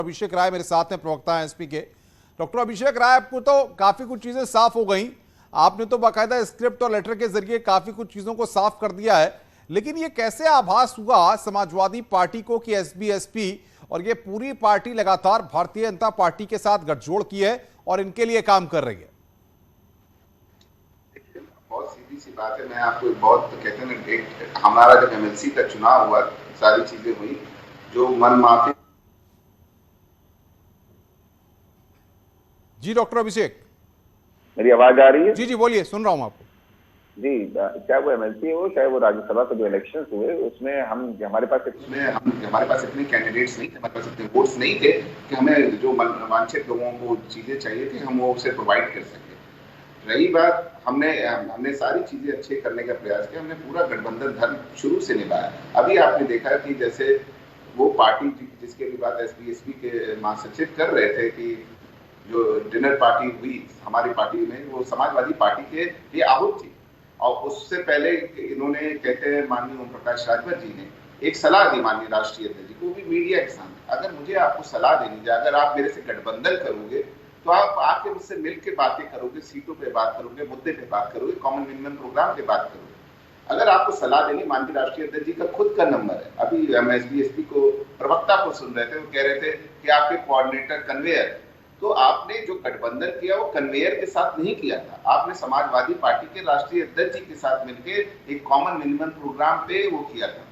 अभिषेक राय मेरे साथ में प्रवक्ता हैं एसपी के। डॉक्टर अभिषेक राय, आपको तो काफी कुछ चीजें साफ हो गई, आपने तो बाकायदा स्क्रिप्ट और लेटर के जरिए काफी कुछ चीजों को साफ कर दिया है, लेकिन ये कैसे आभास हुआ समाजवादी पार्टी को कि एसबी-एसपी और ये पूरी पार्टी लगातार भारतीय जनता पार्टी के साथ गठजोड़ की है और इनके लिए काम कर रही है? बहुत सीधी सी बात है। मैं आपको बहुत कहते हैं ना, हमारा जब एमएलसी का चुनाव हुआ, सारी चीजें हुई, जो मन माफी। जी डॉक्टर अभिषेक, मेरी आवाज आ रही है? जी जी बोलिए, सुन रहा हूं आपको। जी, चाहे वो एमएलसी हो चाहे वो राज्यसभा के जो इलेक्शंस हुए, उसमें हमारे पास इतने कैंडिडेट्स नहीं थे, हमारे पास इतने वोट्स नहीं थे कि हमें जो वांछित लोगों को चीजें चाहिए थी हम वो उसे प्रोवाइड कर सके। रही बात, हमने सारी चीजें अच्छे करने का प्रयास किया, हमने पूरा गठबंधन धर्म शुरू से निभाया। अभी आपने देखा कि जैसे वो पार्टी जिसके भी बात एसबी-एसपी के महासचिव कर रहे थे कि जो डिनर पार्टी हुई हमारी पार्टी में, वो समाजवादी पार्टी के लिए आहूत थी। और उससे पहले इन्होंने, कहते हैं माननीय ओम प्रकाश राजभर जी ने एक सलाह दी माननीय राष्ट्रीय अध्यक्ष जी को, भी मीडिया के सामने, अगर मुझे आपको सलाह देनी है, अगर आप मेरे से गठबंधन करोगे तो आप आके मुझसे मिलकर बातें करोगे, सीटों पे बात करोगे, मुद्दे पे बात करोगे, कॉमन मिनिमम प्रोग्राम पे बात करोगे। अगर आपको सलाह देनी, माननीय राष्ट्रीय अध्यक्ष जी का खुद का नंबर है। अभी हम एसबी-एसपी को प्रवक्ता को सुन रहे थे, वो कह रहे थे कि आपके कोऑर्डिनेटर कन्वेयर, तो आपने जो गठबंधन किया वो कन्वेयर के साथ नहीं किया था, आपने समाजवादी पार्टी के राष्ट्रीय अध्यक्ष जी के साथ मिलकर एक कॉमन मिनिमम प्रोग्राम पे वो किया था।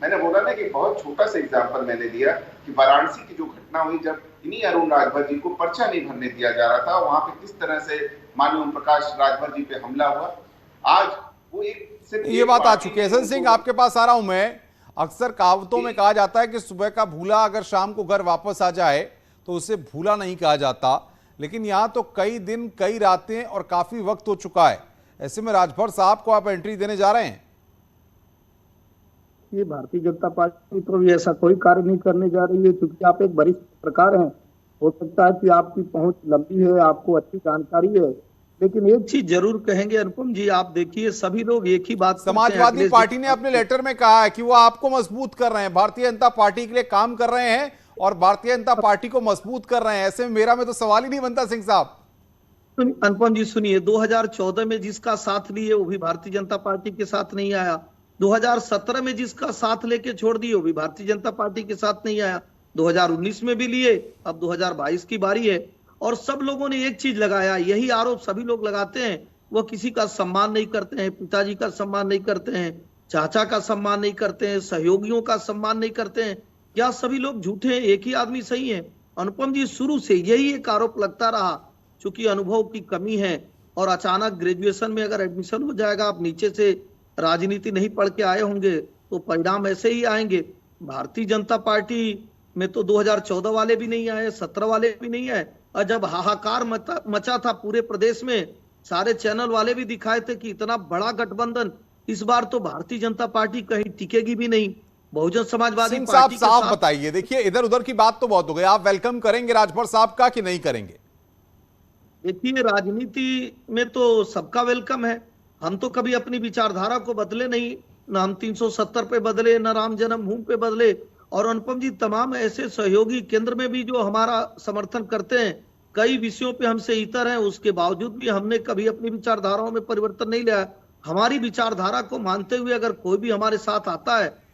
मैंने बोला ना कि बहुत छोटा सा एग्जांपल मैंने दिया कि वाराणसी की जो घटना हुई, जब इन्हीं अरुण राजभर जी को पर्चा नहीं भरने दिया जा रहा था, वहां पे किस तरह से माननीय ओम प्रकाश राजभर जी पे हमला हुआ। आज वो ये बात आ चुकी है। एसएन सिंह, आपके पास आ रहा हूं मैं। अक्सर कहावतों में कहा जाता है कि सुबह का भूला अगर शाम को घर वापस आ जाए तो उसे भूला नहीं कहा जाता, लेकिन यहां तो कई दिन, कई रातें और काफी वक्त हो चुका है। ऐसे में राजभर साहब को आप एंट्री देने जा रहे हैं? ये भारतीय जनता पार्टी तो भी ऐसा कोई कार्य नहीं करने जा रही है, क्योंकि आप एक वरिष्ठ पत्रकार हैं। हो सकता है कि आपकी पहुंच लंबी है, आपको अच्छी जानकारी है, लेकिन एक चीज जरूर कहेंगे अनुपम जी, आप देखिए सभी लोग एक ही बात, समाजवादी पार्टी ने अपने लेटर में कहा है कि वो आपको मजबूत कर रहे हैं, भारतीय जनता पार्टी के लिए काम कर रहे हैं और भारतीय जनता पार्टी को मजबूत कर रहे हैं। ऐसे में मेरा में तो सवाल ही नहीं बनता। सिंह साहब, अनुपम जी सुनिए, 2014 में जिसका साथ लिए वो भी भारतीय जनता पार्टी के साथ नहीं आया, 2017 में जिसका साथ लेके छोड़ दिए वो भी भारतीय जनता पार्टी के साथ नहीं आया, 2019 में भी लिए, अब 2022 की बारी है। और सब लोगों ने एक चीज लगाया, यही आरोप सभी लोग लगाते हैं, वो किसी का सम्मान नहीं करते हैं, पिताजी का सम्मान नहीं करते हैं, चाचा का सम्मान नहीं करते हैं, सहयोगियों का सम्मान नहीं करते हैं। क्या सभी लोग झूठे हैं, एक ही आदमी सही है? अनुपम जी, शुरू से यही एक आरोप लगता रहा, चूंकि अनुभव की कमी है और अचानक ग्रेजुएशन में अगर एडमिशन हो जाएगा, आप नीचे से राजनीति नहीं पढ़ के आए होंगे तो परिणाम ऐसे ही आएंगे। भारतीय जनता पार्टी में तो 2014 वाले भी नहीं आए, 17 वाले भी नहीं आए, और जब हाहाकार मचा था पूरे प्रदेश में, सारे चैनल वाले भी दिखाए थे कि इतना बड़ा गठबंधन, इस बार तो भारतीय जनता पार्टी कहीं टिकेगी भी नहीं। बहुजन समाजवादी पार्टी के साथ बताइए, देखिए इधर उधर की बात तो बहुत हो गई, आप वेलकम करेंगे राजभर साहब का कि नहीं करेंगे? देखिए, राजनीति में तो सबका वेलकम है। हम तो कभी अपनी विचारधारा को बदले नहीं, न हम 370 पे बदले, न राम जन्मभूमि पे बदले। और अनुपम जी, तमाम ऐसे सहयोगी केंद्र में भी जो हमारा समर्थन करते हैं, कई विषयों पे हमसे इतर हैं, उसके बावजूद भी हमने कभी अपनी विचारधाराओं में परिवर्तन नहीं लाया। हमारी विचारधारा को मानते हुए अगर कोई भी हमारे साथ आता है